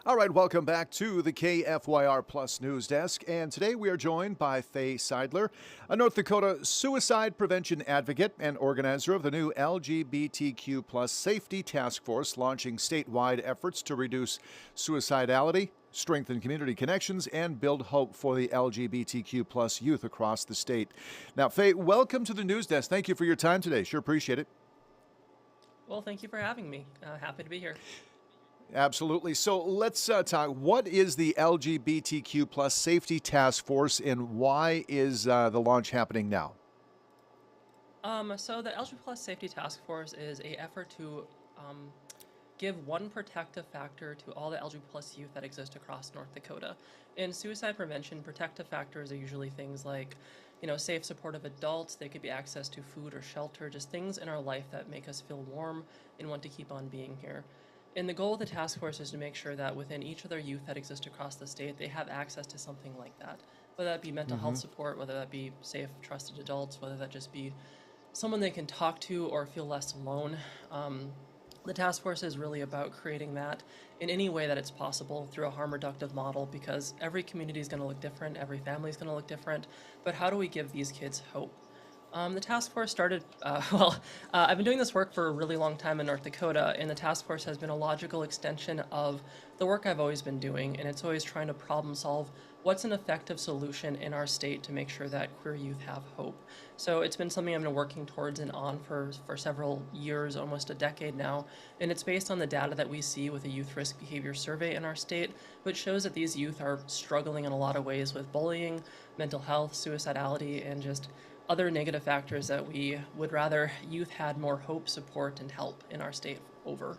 All right, welcome back to the KFYR Plus News Desk. And today we are joined by Faye Seidler, a North Dakota suicide prevention advocate and organizer of the new LGBTQ plus safety task force, launching statewide efforts to reduce suicidality, strengthen community connections, and build hope for the LGBTQ plus youth across the state. Now, Faye, welcome to the News Desk. Thank you for your time today. Sure appreciate it. Well, thank you for having me. Happy to be here. Absolutely. So let's talk. What is the LGBTQ plus safety task force, and why is the launch happening now? So the LGBT Plus Safety Task Force is a effort to um, give one protective factor to all the LGBT plus youth that exist across North Dakota. In suicide prevention, protective factors are usually things like, safe, supportive adults. They could be access to food or shelter, just things in our life that make us feel warm and want to keep on being here. And the goal of the task force is to make sure that within each of their youth that exist across the state, they have access to something like that. Whether that be mental health support, whether that be safe, trusted adults, whether that just be someone they can talk to or feel less alone. The task force is really about creating that in any way that it's possible through a harm reductive model, because every community is going to look different, every family is going to look different, but how do we give these kids hope? The task force started, I've been doing this work for a really long time in North Dakota, and the task force has been a logical extension of the work I've always been doing, and it's always trying to problem solve what's an effective solution in our state to make sure that queer youth have hope. So it's been something I've been working towards and on for several years, almost a decade now, and it's based on the data that we see with a youth risk behavior survey in our state, which shows that these youth are struggling in a lot of ways with bullying, mental health, suicidality, and just other negative factors that we would rather youth had more hope, support, and help in our state over.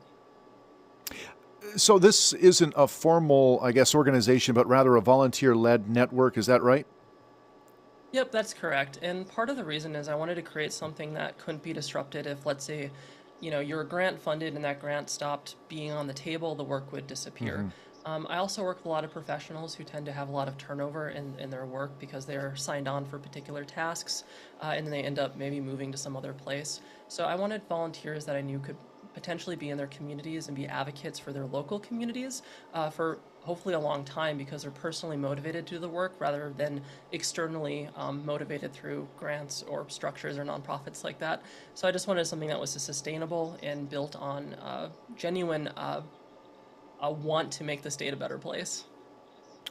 So this isn't a formal, I guess, organization, but rather a volunteer-led network. Is that right? Yep, that's correct. And part of the reason is I wanted to create something that couldn't be disrupted if, let's say, you're grant funded and that grant stopped being on the table, the work would disappear. hmm I also work with a lot of professionals who tend to have a lot of turnover in their work because they're signed on for particular tasks, and then they end up maybe moving to some other place. So I wanted volunteers that I knew could potentially be in their communities and be advocates for their local communities for hopefully a long time, because they're personally motivated to do the work rather than externally motivated through grants or structures or nonprofits like that. So I just wanted something that was sustainable and built on genuine want to make the state a better place.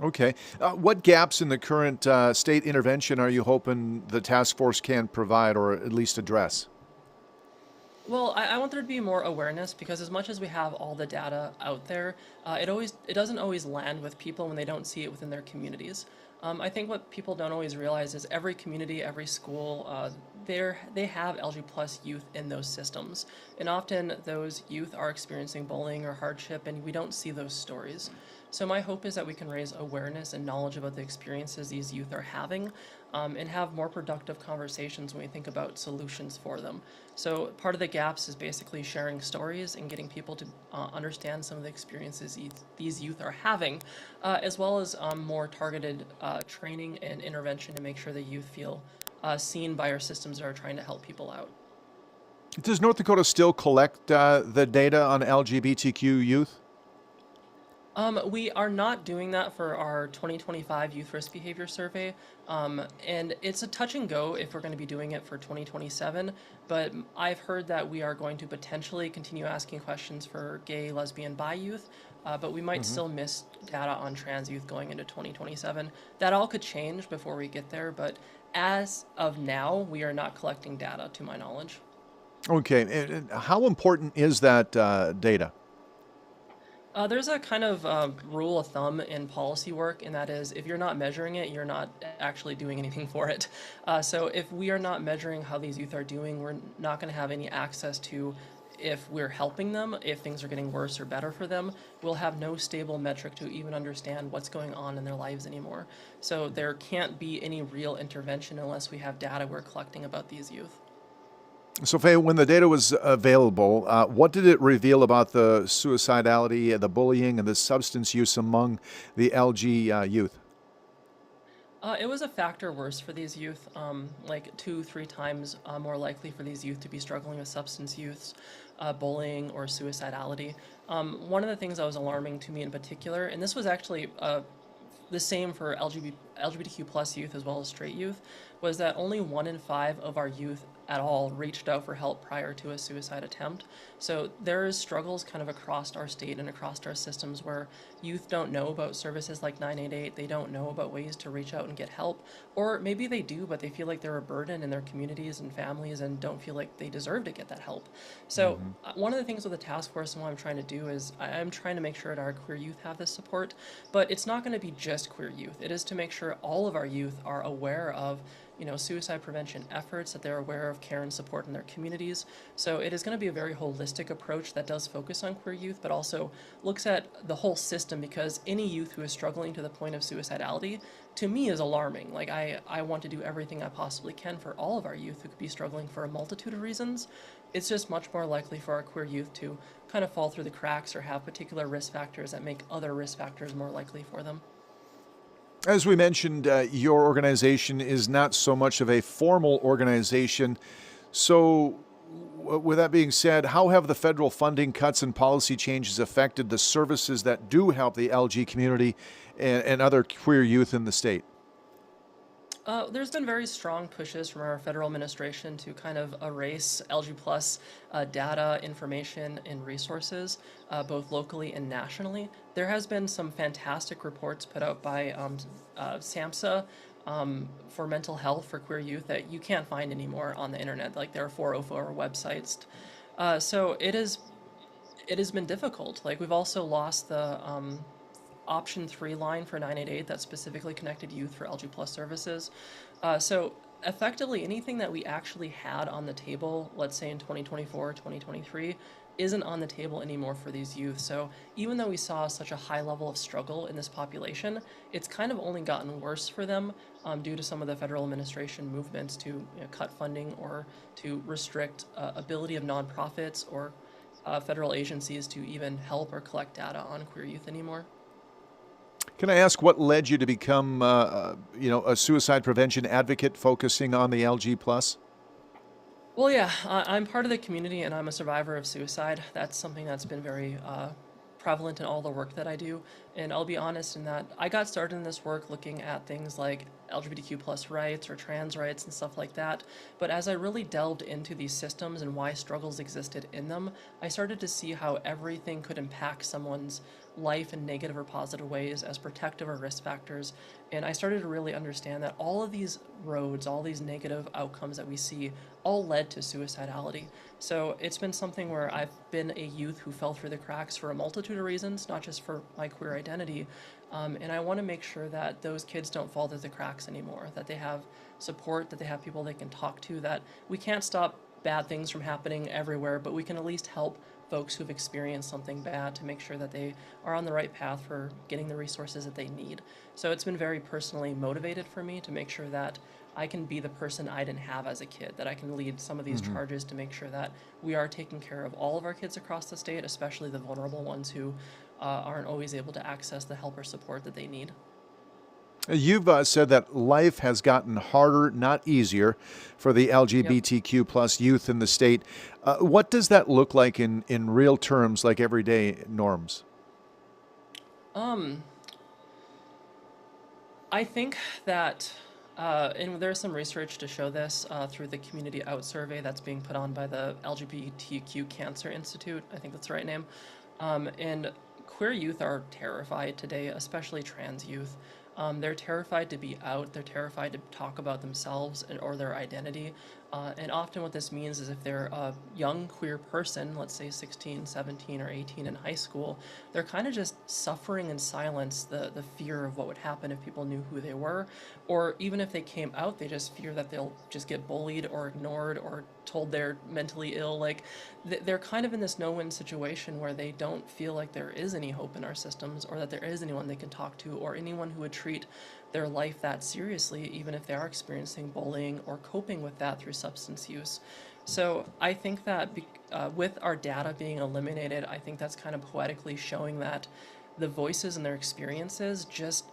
Okay. What gaps in the current state intervention are you hoping the task force can provide or at least address? Well, I want there to be more awareness, because as much as we have all the data out there, it doesn't always land with people when they don't see it within their communities. I think what people don't always realize is every community, every school, they have LG plus youth in those systems, and often those youth are experiencing bullying or hardship, and we don't see those stories. So my hope is that we can raise awareness and knowledge about the experiences these youth are having, and have more productive conversations when we think about solutions for them. So part of the gaps is basically sharing stories and getting people to understand some of the experiences these youth are having, as well as more targeted training and intervention to make sure the youth feel seen by our systems that are trying to help people out. Does North Dakota still collect the data on LGBTQ youth? We are not doing that for our 2025 Youth Risk Behavior Survey, and it's a touch and go if we're going to be doing it for 2027, but I've heard that we are going to potentially continue asking questions for gay, lesbian, bi youth, but we might hmm still miss data on trans youth going into 2027. That all could change before we get there, but as of now, we are not collecting data to my knowledge. Okay. And how important is that data? There's a kind of rule of thumb in policy work, and that is if you're not measuring it, you're not actually doing anything for it. So if we are not measuring how these youth are doing, we're not going to have any access to if we're helping them, if things are getting worse or better for them. We'll have no stable metric to even understand what's going on in their lives anymore. So there can't be any real intervention unless we have data we're collecting about these youth. So, Faye, when the data was available, what did it reveal about the suicidality, the bullying, and the substance use among the LG youth? It was a factor worse for these youth, like two, three times more likely for these youth to be struggling with substance use, bullying, or suicidality. One of the things that was alarming to me in particular, and this was actually the same for LGBTQ plus youth as well as straight youth, was that only 1 in 5 of our youth at all reached out for help prior to a suicide attempt. So there is struggles kind of across our state and across our systems where youth don't know about services like 988, they don't know about ways to reach out and get help, or maybe they do, but they feel like they're a burden in their communities and families and don't feel like they deserve to get that help. So Hmm. one of the things with the task force and what I'm trying to do is I'm trying to make sure that our queer youth have this support, but it's not going to be just queer youth. It is to make sure all of our youth are aware of suicide prevention efforts, that they're aware of care and support in their communities. So it is going to be a very holistic approach that does focus on queer youth, but also looks at the whole system, because any youth who is struggling to the point of suicidality, to me, is alarming. Like, I want to do everything I possibly can for all of our youth who could be struggling for a multitude of reasons. It's just much more likely for our queer youth to kind of fall through the cracks or have particular risk factors that make other risk factors more likely for them. As we mentioned, your organization is not so much of a formal organization. So, with that being said, how have the federal funding cuts and policy changes affected the services that do help the LG community and other queer youth in the state? There's been very strong pushes from our federal administration to kind of erase LG plus data, information, and resources, both locally and nationally. There has been some fantastic reports put out by SAMHSA for mental health for queer youth that you can't find anymore on the internet. Like, there are 404 websites. So it has been difficult. Like, we've also lost the option 3 line for 988 that specifically connected youth for LG plus services. So effectively, anything that we actually had on the table, let's say in 2024, 2023, isn't on the table anymore for these youth. So even though we saw such a high level of struggle in this population, it's kind of only gotten worse for them due to some of the federal administration movements to cut funding or to restrict ability of nonprofits or federal agencies to even help or collect data on queer youth anymore. Can I ask what led you to become, a suicide prevention advocate focusing on the LG plus? Well, yeah, I'm part of the community and I'm a survivor of suicide. That's something that's been very prevalent in all the work that I do. And I'll be honest in that I got started in this work looking at things like LGBTQ plus rights or trans rights and stuff like that. But as I really delved into these systems and why struggles existed in them, I started to see how everything could impact someone's life in negative or positive ways as protective or risk factors. And I started to really understand that all of these roads, all these negative outcomes that we see, all led to suicidality. So it's been something where I've been a youth who fell through the cracks for a multitude of reasons, not just for my queer identity. And I want to make sure that those kids don't fall through the cracks anymore, that they have support, that they have people they can talk to, that we can't stop bad things from happening everywhere, but we can at least help folks who've experienced something bad to make sure that they are on the right path for getting the resources that they need. So it's been very personally motivated for me to make sure that I can be the person I didn't have as a kid, that I can lead some of these charges to make sure that we are taking care of all of our kids across the state, especially the vulnerable ones who aren't always able to access the help or support that they need. You've said that life has gotten harder, not easier, for the Yep. LGBTQ plus youth in the state. What does that look like in real terms, like everyday norms? Um, I think that, and there's some research to show this through the Community Out survey that's being put on by the LGBTQ Cancer Institute. I think that's the right name. And queer youth are terrified today, especially trans youth. They're terrified to be out. They're terrified to talk about themselves or their identity. And often what this means is if they're a young queer person, let's say 16, 17, or 18 in high school, they're kind of just suffering in silence the fear of what would happen if people knew who they were. Or even if they came out, they just fear that they'll just get bullied or ignored or told they're mentally ill. Like, they're kind of in this no-win situation where they don't feel like there is any hope in our systems or that there is anyone they can talk to or anyone who would treat their life that seriously, even if they are experiencing bullying or coping with that through substance use. So I think that with our data being eliminated, I think that's kind of poetically showing that the voices and their experiences just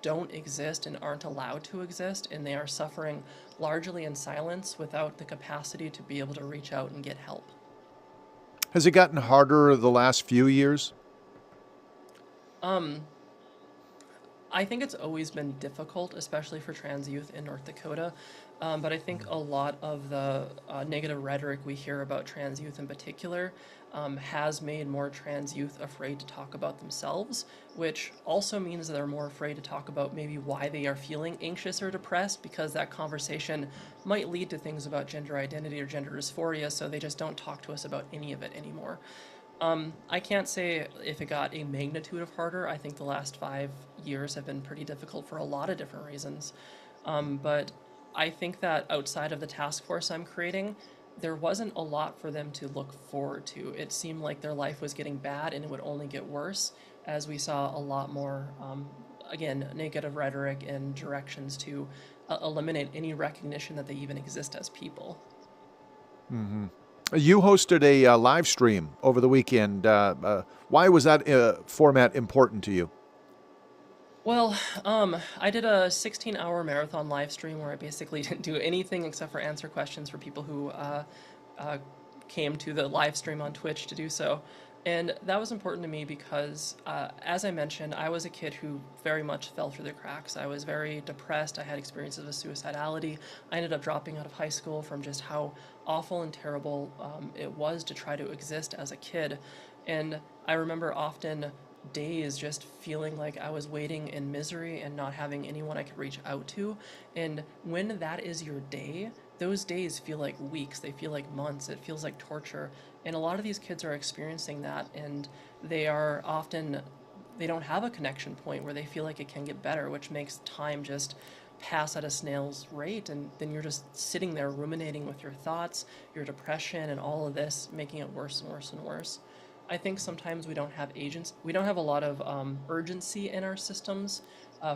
don't exist and aren't allowed to exist, and they are suffering largely in silence without the capacity to be able to reach out and get help. Has it gotten harder the last few years? Um, I think it's always been difficult, especially for trans youth in North Dakota. But I think a lot of the negative rhetoric we hear about trans youth in particular has made more trans youth afraid to talk about themselves, which also means that they're more afraid to talk about maybe why they are feeling anxious or depressed, because that conversation might lead to things about gender identity or gender dysphoria, so they just don't talk to us about any of it anymore. I can't say if it got a magnitude of harder. I think the last 5 years have been pretty difficult for a lot of different reasons. But I think that outside of the task force I'm creating, there wasn't a lot for them to look forward to. It seemed like their life was getting bad and it would only get worse as we saw a lot more, again, negative rhetoric and directions to eliminate any recognition that they even exist as people. You hosted a live stream over the weekend. Why was that format important to you? Well, I did a 16-hour marathon live stream where I basically didn't do anything except for answer questions for people who uh, came to the live stream on Twitch to do so. And that was important to me because, as I mentioned, I was a kid who very much fell through the cracks. I was very depressed. I had experiences of suicidality. I ended up dropping out of high school from just how awful and terrible it was to try to exist as a kid. And I remember often days just feeling like I was waiting in misery and not having anyone I could reach out to. And when that is your day, those days feel like weeks, they feel like months, it feels like torture. And a lot of these kids are experiencing that, and they are often, they don't have a connection point where they feel like it can get better, which makes time just pass at a snail's rate. And then you're just sitting there ruminating with your thoughts, your depression, and all of this, making it worse and worse and worse. I think sometimes we don't have agents, we don't have a lot of urgency in our systems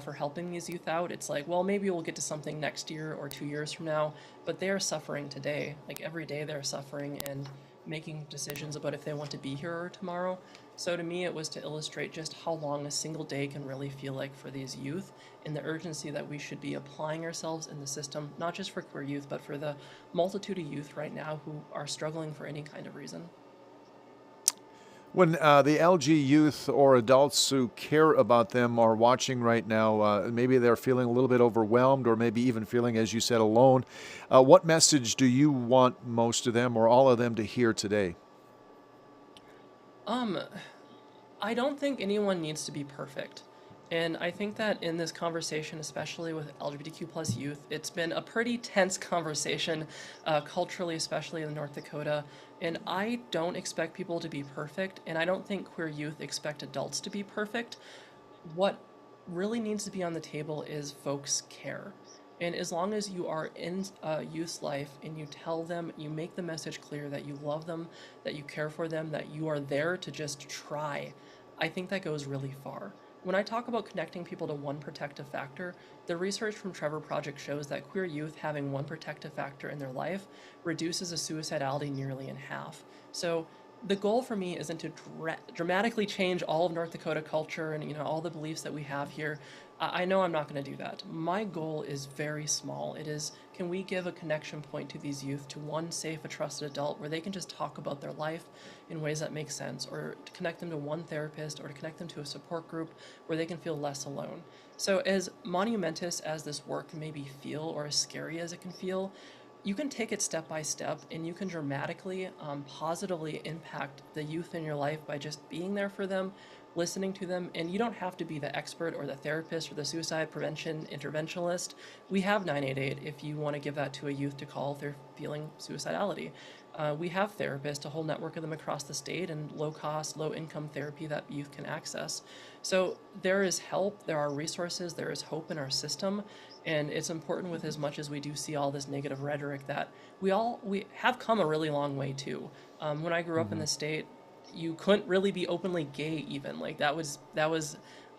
for helping these youth out. It's like, well, maybe we'll get to something next year or 2 years from now, but they are suffering today. Like every day they're suffering and making decisions about if they want to be here or tomorrow. So to me, it was to illustrate just how long a single day can really feel like for these youth, and the urgency that we should be applying ourselves in the system, not just for queer youth, but for the multitude of youth right now who are struggling for any kind of reason. When the LG youth or adults who care about them are watching right now, maybe they're feeling a little bit overwhelmed or maybe even feeling, as you said, alone. What message do you want most of them or all of them to hear today? Um, I don't think anyone needs to be perfect. And I think that in this conversation, especially with LGBTQ plus youth, it's been a pretty tense conversation, culturally, especially in North Dakota. And I don't expect people to be perfect, and I don't think queer youth expect adults to be perfect. What really needs to be on the table is folks care. And as long as you are in a youth's life and you tell them, you make the message clear that you love them, that you care for them, that you are there to just try, I think that goes really far. When I talk about connecting people to one protective factor, the research from Trevor Project shows that queer youth having one protective factor in their life reduces a suicidality nearly in half. So the goal for me isn't to dramatically change all of North Dakota culture and all the beliefs that we have here. I know I'm not going to do that. My goal is very small. It is, can we give a connection point to these youth, to one safe, a trusted adult where they can just talk about their life in ways that make sense, or to connect them to one therapist, or to connect them to a support group where they can feel less alone. So as monumentous as this work can maybe feel, or as scary as it can feel, you can take it step by step and you can dramatically, positively impact the youth in your life by just being there for them, listening to them. And you don't have to be the expert or the therapist or the suicide prevention interventionist. We have 988 if you want to give that to a youth to call if they're feeling suicidality. We have therapists, a whole network of them across the state, and low cost, low income therapy that youth can access. So there is help, there are resources, there is hope in our system. And it's important, with as much as we do see all this negative rhetoric, that we have come a really long way too. When I grew up in Mm-hmm. the state, you couldn't really be openly gay even. Like that was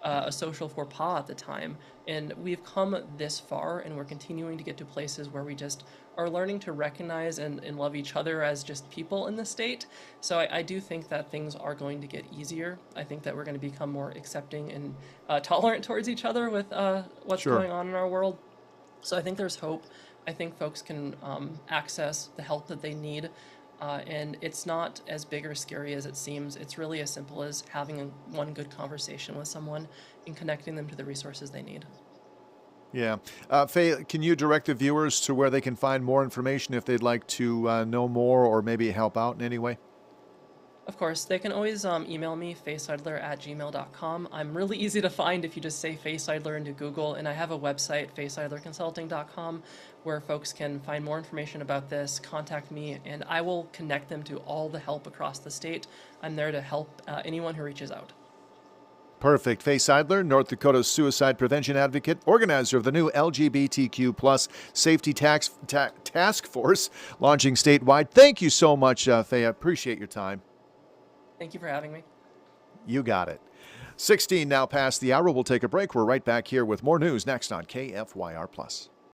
a social faux pas at the time. And we've come this far, and we're continuing to get to places where we just are learning to recognize and love each other as just people in the state. So I do think that things are going to get easier. I think that we're going to become more accepting and tolerant towards each other with what's Sure. going on in our world. So I think there's hope. I think folks can access the help that they need. And it's not as big or scary as it seems. It's really as simple as having one good conversation with someone and connecting them to the resources they need. Yeah. Faye, can you direct the viewers to where they can find more information if they'd like to know more or maybe help out in any way? Of course, they can always email me, fayeseidler@gmail.com. I'm really easy to find if you just say Faye Seidler into Google, and I have a website, fayeseidlerconsulting.com, where folks can find more information about this, contact me, and I will connect them to all the help across the state. I'm there to help anyone who reaches out. Perfect. Faye Seidler, North Dakota's suicide prevention advocate, organizer of the new LGBTQ plus safety task force launching statewide. Thank you so much, Faye. I appreciate your time. Thank you for having me. You got it. 16 now past the hour. We'll take a break. We're right back here with more news next on KFYR Plus.